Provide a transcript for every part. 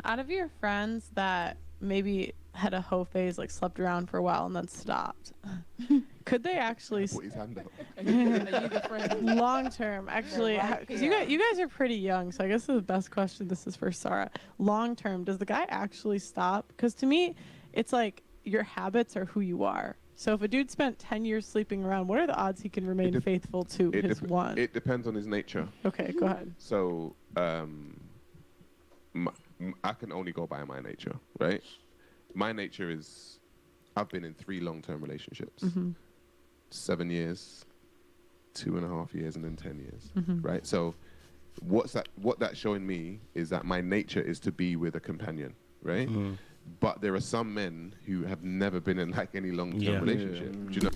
Out of your friends that maybe had a hoe phase, like slept around for a while and then stopped, could they actually Put his hand up. long term actually? Because you guys are pretty young, so I guess the best question. This is for Sarah. Long term, does the guy actually stop? Because to me, it's like your habits are who you are. So if a dude spent 10 years sleeping around, what are the odds he can remain faithful to his one? It depends on his nature. Okay, go ahead. So I can only go by my nature, right? My nature is, I've been in 3 long-term relationships, 7 years, 2.5 years, and then 10 years, right? So what that's showing me is that my nature is to be with a companion, right? But there are some men who have never been in like any long-term relationship. Do you know?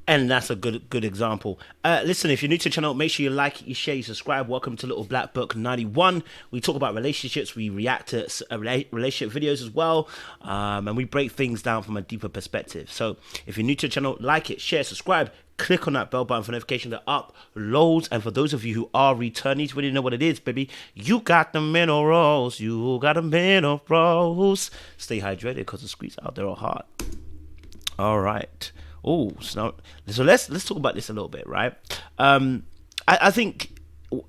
And that's a good example. Listen, if you're new to the channel, make sure you like, you share, you subscribe. Welcome to Little Black Book 91. We talk about relationships. We react to relationship videos as well. And we break things down from a deeper perspective. So if you're new to the channel, like it, share, subscribe. Click on that bell button for notification that uploads. And for those of you who are returnees, really know what it is, baby. You got the minerals. You got the minerals. Stay hydrated because the streets out there are hot. All right. Oh, so let's talk about this a little bit, right? I think,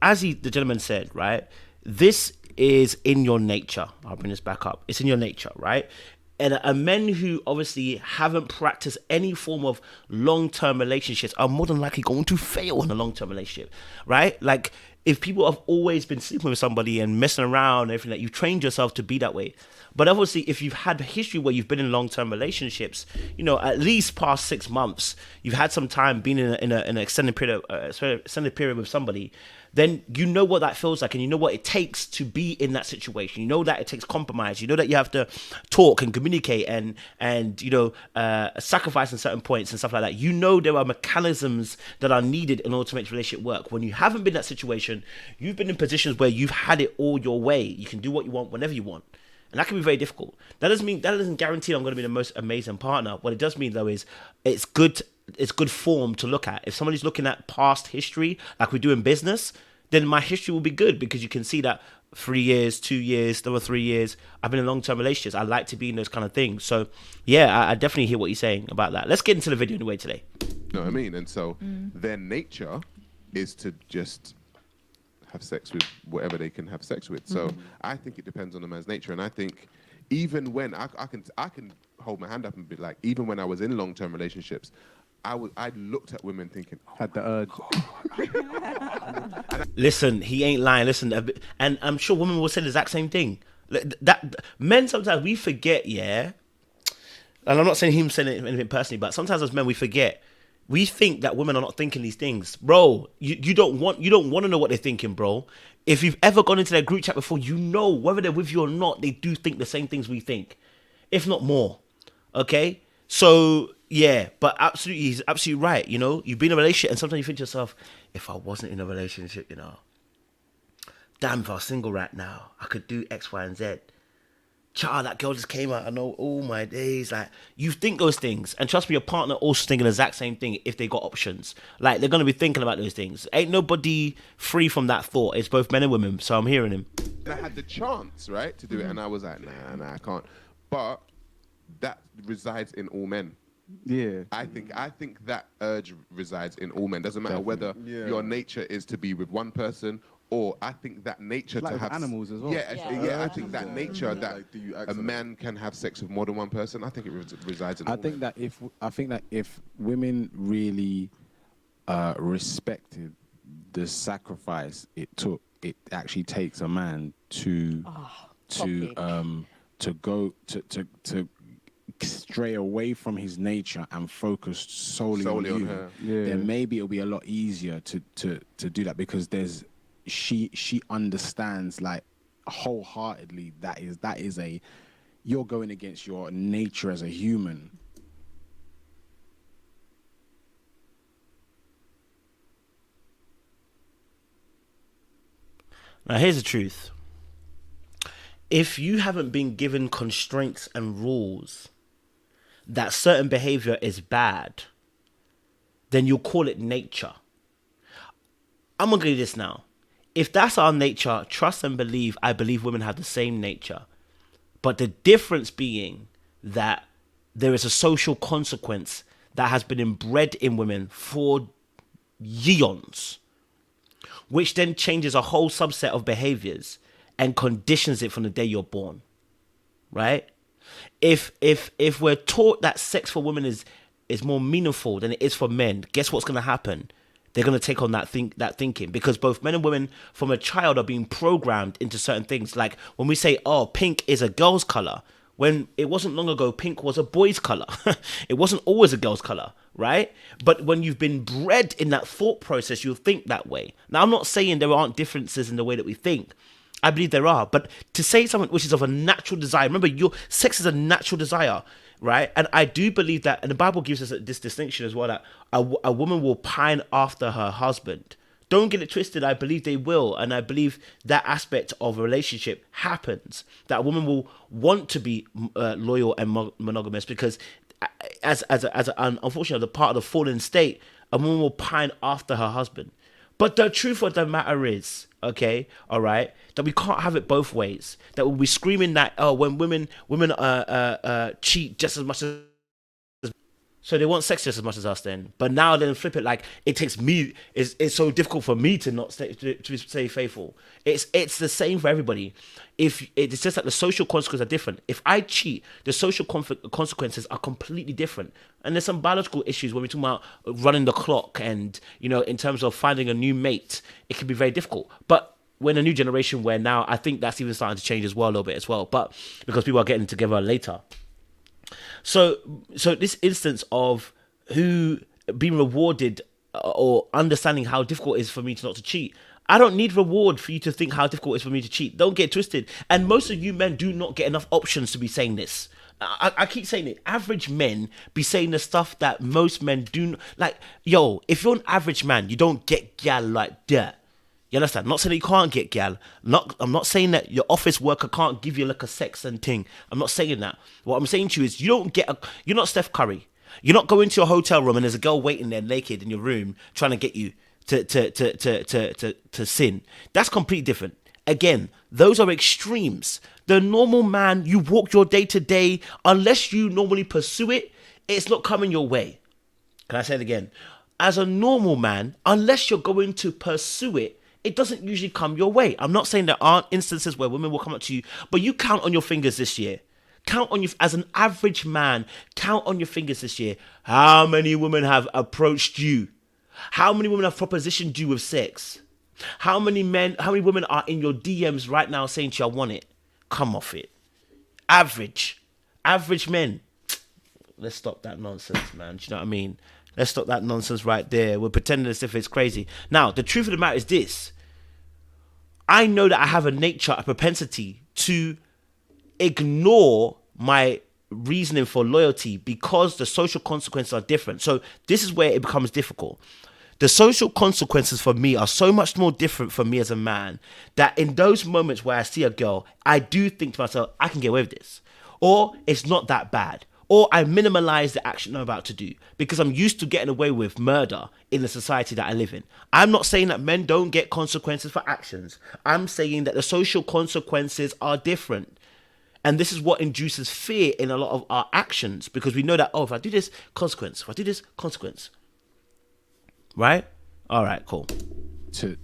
as the gentleman said, right, this is in your nature. I'll bring this back up. It's in your nature, right? And men who obviously haven't practiced any form of long-term relationships are more than likely going to fail in a long-term relationship, right? Like, if people have always been sleeping with somebody and messing around and everything, that you've trained yourself to be that way. But obviously, if you've had a history where you've been in long-term relationships, you know, at least past 6 months, you've had some time being in an extended period with somebody, then you know what that feels like, and you know what it takes to be in that situation. You know that it takes compromise. You know that you have to talk and communicate and you know, sacrifice in certain points and stuff like that. You know there are mechanisms that are needed in order to make the relationship work. When you haven't been in that situation, you've been in positions where you've had it all your way. You can do what you want whenever you want. And that can be very difficult. That doesn't guarantee I'm going to be the most amazing partner. What it does mean, though, is it's good form to look at. If somebody's looking at past history, like we do in business, then my history will be good, because you can see that 3 years, 2 years, there were 3 years, I've been in long-term relationships. I like to be in those kind of things. So, yeah, I definitely hear what you're saying about that. Let's get into the video anyway today. You know what I mean? And so their nature is to just have sex with whatever they can have sex with. So I think it depends on the man's nature. And I think even when I can hold my hand up and be like, even when I was in long-term relationships, I looked at women thinking, had the urge. Listen, he ain't lying. Listen, and I'm sure women will say the exact same thing. That men sometimes we forget, yeah. And I'm not saying him saying anything personally, but sometimes as men we forget. We think that women are not thinking these things, bro. You don't want to know what they're thinking, bro. If you've ever gone into their group chat before, you know whether they're with you or not, they do think the same things we think, if not more. Okay, so yeah, but absolutely, he's absolutely right. You know, you've been in a relationship, and sometimes you think to yourself, if I wasn't in a relationship, you know, damn, if I was single right now, I could do X, Y, and Z. Child, that girl just came out. I know all my days. Like, you think those things, and trust me, your partner also thinking the exact same thing. If they got options, like, they're gonna be thinking about those things. Ain't nobody free from that thought. It's both men and women. So I'm hearing him. and I had the chance, right, to do it, and I was like, nah, I can't. But that resides in all men. Yeah. I think that urge resides in all men. Doesn't matter whether your nature is to be with one person, or I think that nature like to have animals as well. Yeah, I think that nature that a man can have sex with more than one person. I think it resides in all men. I think that if women really respected the sacrifice it actually takes a man to go to stray away from his nature and focus solely on you, her. then maybe it'll be a lot easier to do that, because she understands, like, wholeheartedly that is you're going against your nature as a human. Now, here's the truth. If you haven't been given constraints and rules that certain behavior is bad, then you'll call it nature. I'm going to do this now. If that's our nature, trust and believe, I believe women have the same nature. But the difference being that there is a social consequence that has been inbred in women for years, which then changes a whole subset of behaviors and conditions it from the day you're born, right? If we're taught that sex for women is more meaningful than it is for men, guess what's going to happen? They're going to take on that thinking, because both men and women from a child are being programmed into certain things. Like when we say, oh, pink is a girl's color, when it wasn't long ago, pink was a boy's color. It wasn't always a girl's color, right? But when you've been bred in that thought process, you'll think that way. Now, I'm not saying there aren't differences in the way that we think. I believe there are. But to say something which is of a natural desire, remember, your sex is a natural desire, right? And I do believe that, and the Bible gives us this distinction as well, that a woman will pine after her husband. Don't get it twisted. I believe they will. And I believe that aspect of a relationship happens, that a woman will want to be loyal and monogamous, because unfortunately, the part of the fallen state, a woman will pine after her husband. But the truth of the matter is, okay, all right, that we can't have it both ways. That we'll be screaming that, oh, when women cheat just as much as, so they want sex just as much as us then. But now then flip it, like it takes me, it's so difficult for me to not stay faithful. It's the same for everybody. If it's just that the social consequences are different. If I cheat, the social consequences are completely different. And there's some biological issues when we talk about running the clock, and in terms of finding a new mate, it can be very difficult. But we're in a new generation where now I think that's even starting to change as well a little bit as well. But because people are getting together later. So this instance of who being rewarded or understanding how difficult it is for me to not to cheat. I don't need reward for you to think how difficult it is for me to cheat. Don't get twisted. And most of you men do not get enough options to be saying this. I keep saying it. Average men be saying the stuff that most men do. Like, yo, if you're an average man, you don't get gal like that. You understand? Not saying that you can't get gal. I'm not saying that your office worker can't give you like a sex and thing. I'm not saying that. What I'm saying to you is you're not Steph Curry. You're not going to your hotel room and there's a girl waiting there naked in your room trying to get you to sin. That's completely different. Again, those are extremes. The normal man, you walk your day to day, unless you normally pursue it, it's not coming your way. Can I say it again? As a normal man, unless you're going to pursue it, it doesn't usually come your way. I'm not saying there aren't instances where women will come up to you, but you count on your fingers this year. Count on you as an average man. Count on your fingers this year. How many women have approached you? How many women have propositioned you with sex? How many women are in your DMs right now saying to you, I want it? Come off it. Average men. Let's stop that nonsense, man. Do you know what I mean? Let's stop that nonsense right there. We're pretending as if it's crazy. Now, the truth of the matter is this. I know that I have a propensity to ignore my reasoning for loyalty because the social consequences are different. So this is where it becomes difficult. The social consequences for me are so much more different for me as a man that in those moments where I see a girl, I do think to myself, I can get away with this. Or it's not that bad. Or I minimize the action I'm about to do because I'm used to getting away with murder in the society that I live in. I'm not saying that men don't get consequences for actions. I'm saying that the social consequences are different. And this is what induces fear in a lot of our actions because we know that, oh, if I do this, consequence. If I do this, consequence. Right? All right, cool. To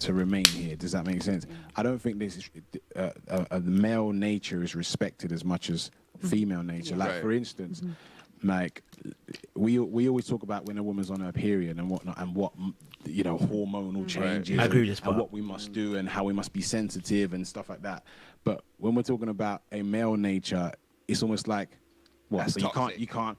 remain here, does that make sense? I don't think this is the male nature is respected as much as female nature. Like right. For instance, like we always talk about when a woman's on her period and whatnot, and what hormonal changes. I agree with this part. And what we must do and how we must be sensitive and stuff like that. But when we're talking about a male nature, it's almost like what? So you can't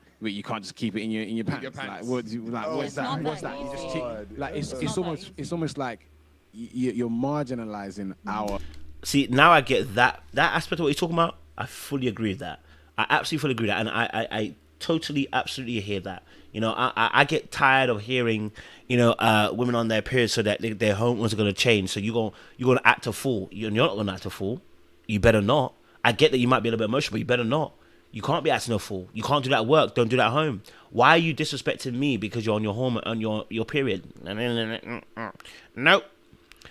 just keep it in your pants. Like what's that? What's that? You just like it's almost like you're marginalizing our. See, now I get that aspect of what you're talking about. I fully agree with that. I absolutely fully agree with that, and I totally absolutely hear that. I get tired of hearing women on their periods so that their hormones are going to change. So you're going to act a fool. You're not going to act a fool. You better not. I get that you might be a little bit emotional, but you better not. You can't be acting a fool. You can't do that at work. Don't do that at home. Why are you disrespecting me because you're on your hormone on your period? Nope.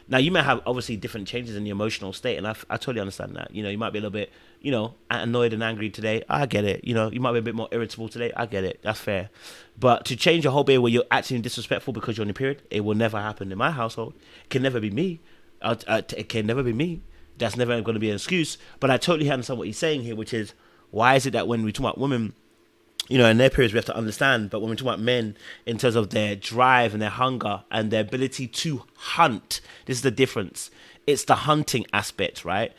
Now, you may have obviously different changes in your emotional state, and I totally understand that. You know, you might be a little bit, you know, annoyed and angry today. I get it. You know, you might be a bit more irritable today. I get it. That's fair. But to change your whole behavior where you're acting disrespectful because you're on your period, it will never happen in my household. It can never be me. It can never be me. That's never going to be an excuse. But I totally understand what he's saying here, which is, why is it that when we talk about women, you know, in their periods we have to understand, but when we talk about men in terms of their drive and their hunger and their ability to hunt, this is the difference. It's the hunting aspect, right?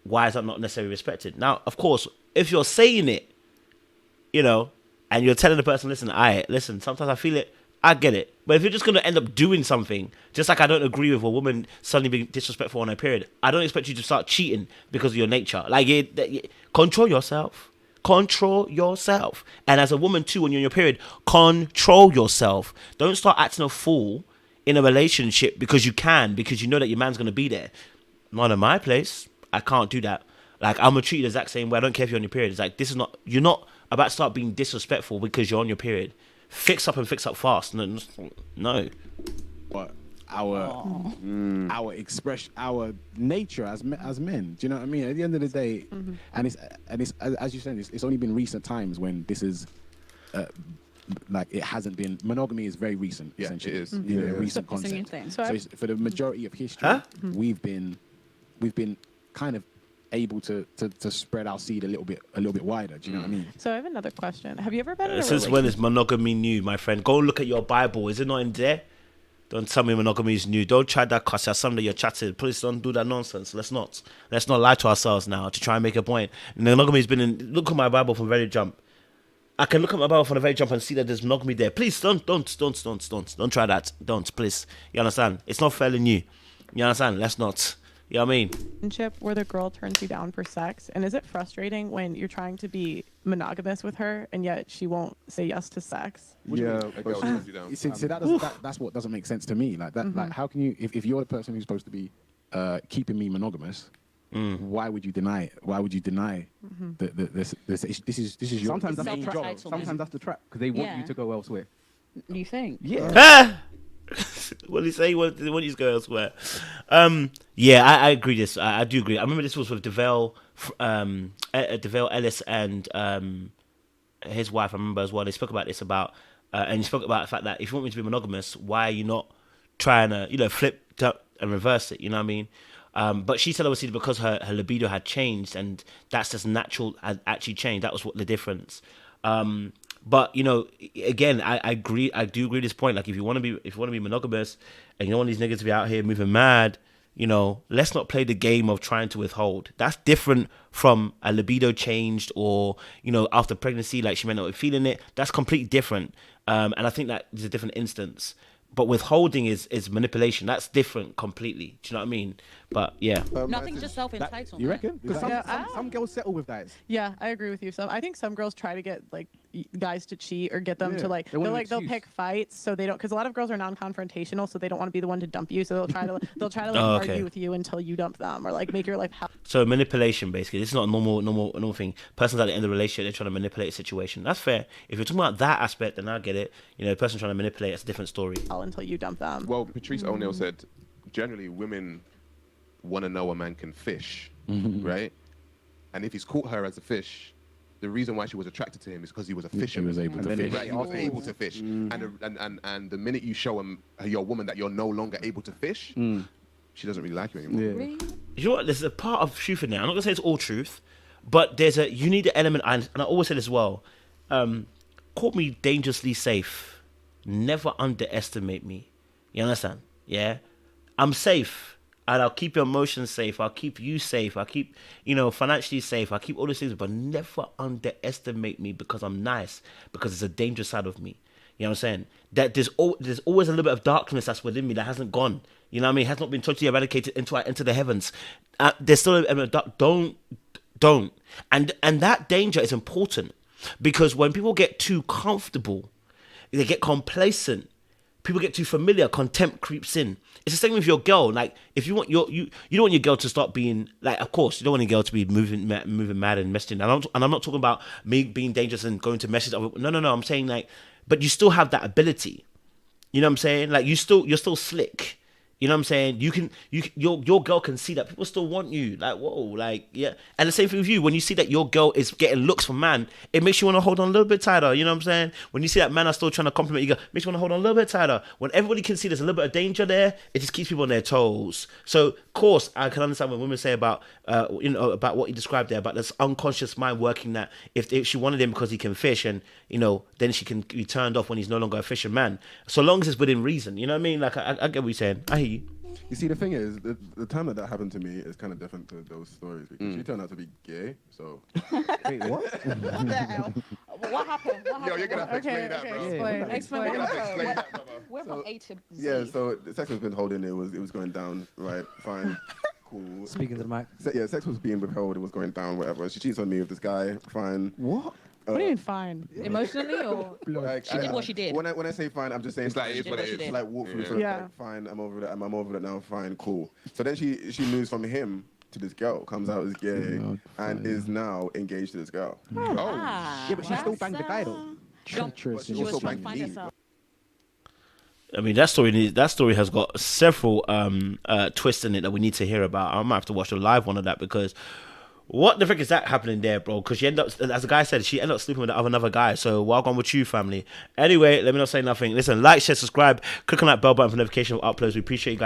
Why is that not necessarily respected? Now, of course, if you're saying it, you know, and you're telling the person, listen, sometimes I feel it, I get it. But if you're just going to end up doing something, just like I don't agree with a woman suddenly being disrespectful on her period, I don't expect you to start cheating because of your nature. Like, control yourself. Control yourself. And as a woman too, when you're in your period, control yourself. Don't start acting a fool in a relationship because you know that your man's going to be there. Not in my place. I can't do that. Like, I'm going to treat you the exact same way. I don't care if you're on your period. It's like, you're not about to start being disrespectful because you're on your period. Fix up and fix up fast. No. But our expression, our nature as men. Do you know what I mean? At the end of the day, and it's as you said, it's only been recent times when this is like, it hasn't been. Monogamy is very recent. Yeah, essentially. it is. Recent It's a new concept. thing. So it's, for the majority of history, we've been kind of able to spread our seed a little bit wider. Do you know what I mean? So I have another question. Have you ever been in a Since when is monogamy new, my friend? Go and look at your Bible. Is it not in there? Don't tell me monogamy is new. Don't try that cuss out something that you're chatting. Please don't do that nonsense. Let's not lie to ourselves now to try and make a point. Monogamy has been in. Look at my Bible from the very jump. I can look at my Bible from the very jump and see that there's monogamy there. Please don't try that. Don't, please. You understand? It's not fairly new. You understand? Let's not. You know what I mean? Relationship where the girl turns you down for sex, and is it frustrating when you're trying to be monogamous with her and yet she won't say yes to sex? A girl turns you down. See, that's what doesn't make sense to me. Like that. Like, how can you, if you're the person who's supposed to be keeping me monogamous, why would you deny it? Why would you deny that this is your Sometimes that's main the job? trap. Sometimes that's the trap because they want you to go elsewhere. You think? Yeah. What did he say? What did he go elsewhere? Yeah, I agree. I do agree. I remember this was with DeVale Ellis and his wife. I remember as well. They spoke about this and he spoke about the fact that if you want me to be monogamous, why are you not trying to flip and reverse it? You know what I mean? But she said obviously because her libido had changed and that's just natural had actually changed. That was what the difference. But again, I agree. I do agree with this point. Like, if you want to be monogamous, and you don't want these niggas to be out here moving mad, let's not play the game of trying to withhold. That's different from a libido changed, or after pregnancy, like she may not be feeling it. That's completely different. And I think that is a different instance. But withholding is manipulation. That's different completely. Do you know what I mean? But yeah. Nothing's just self-entitled. You reckon? Because Yeah, some girls settle with that. Yeah, I agree with you. I think some girls try to get like guys to cheat or get them to like they want an they'll excuse. pick fights so they don't, because a lot of girls are non-confrontational, so they don't want to be the one to dump you, so they'll try to okay. argue with you until you dump them or like make your life hell. So manipulation, basically. This is not a normal thing. Person's at the end of the relationship, they're trying to manipulate a situation. That's fair. If you're talking about that aspect, then I get it. The person trying to manipulate, it's a different story. Until you dump them. Well, Patrice O'Neill said, generally women want to know a man can fish, right? And if he's caught her as a fish, the reason why she was attracted to him is because he was a fisherman. He was able to fish. Right? He was able to fish. And the minute you show your woman that you're no longer able to fish, she doesn't really like you anymore. Yeah. Really? You know what? There's a part of truth in there. I'm not gonna say it's all truth, but you need an element. And I always say this as well. Call me dangerously safe. Never underestimate me. You understand? Yeah, I'm safe, and I'll keep your emotions safe. I'll keep you safe. I'll keep financially safe. I'll keep all these things, but never underestimate me because I'm nice. Because there's a dangerous side of me. You know what I'm saying? That there's always a little bit of darkness that's within me that hasn't gone. You know what I mean? It has not been totally eradicated into the heavens. There's still an element of don't. And that danger is important because when people get too comfortable, they get complacent. People get too familiar. Contempt creeps in. It's the same with your girl. Like, if you want you don't want your girl to start being like. Of course, you don't want your girl to be moving mad and messaging. And I'm not talking about me being dangerous and going to message. No. I'm saying like, but you still have that ability. You know what I'm saying? Like you're still slick. You know what I'm saying? Your girl can see that people still want you. Like, whoa, like, yeah. And the same thing with you. When you see that your girl is getting looks from man, it makes you want to hold on a little bit tighter. You know what I'm saying? When you see that man are still trying to compliment you, it makes you want to hold on a little bit tighter. When everybody can see there's a little bit of danger there, it just keeps people on their toes. So, of course, I can understand when women say about, about what you described there, about this unconscious mind working that if she wanted him because he can fish and, then she can be turned off when he's no longer a fishing man. So long as it's within reason. You know what I mean? Like, I get what you're saying. I hear you. You see, the thing is, the time that happened to me is kind of different to those stories because she turned out to be gay. So, Wait, what? What the hell? What happened? yo, you're gonna have to explain that, bro. Explain. You're gonna have to explain that, brother. We're from A to Z. Yeah, so the sex was been holding. It was going down. Right, fine, cool. Speaking to the mic. Sex was being withheld. It was going down. Whatever. She cheats on me with this guy. Fine. What? What do you mean fine? Emotionally or Like, she did what she did. When I say fine, I'm just saying It's like, fine. it's what it is. Like walk through. Yeah. So it's Yeah. like, fine, I'm over that. I'm over that now. Fine, cool. So then she moves from him to this girl, comes out as gay, and is now engaged to this girl. Ah, Yeah, but she still banged the guy though. Treacherous. She was Also trying to banged find me. herself. I mean, that story has got several twists in it that we need to hear about. I might have to watch a live one of that because what the frick is that happening there, bro? Because she ended up, as the guy said, she ended up sleeping with another guy. So welcome with you, family. Anyway, let me not say nothing. Listen, like, share, subscribe, click on that bell button for notification of uploads. We appreciate you guys.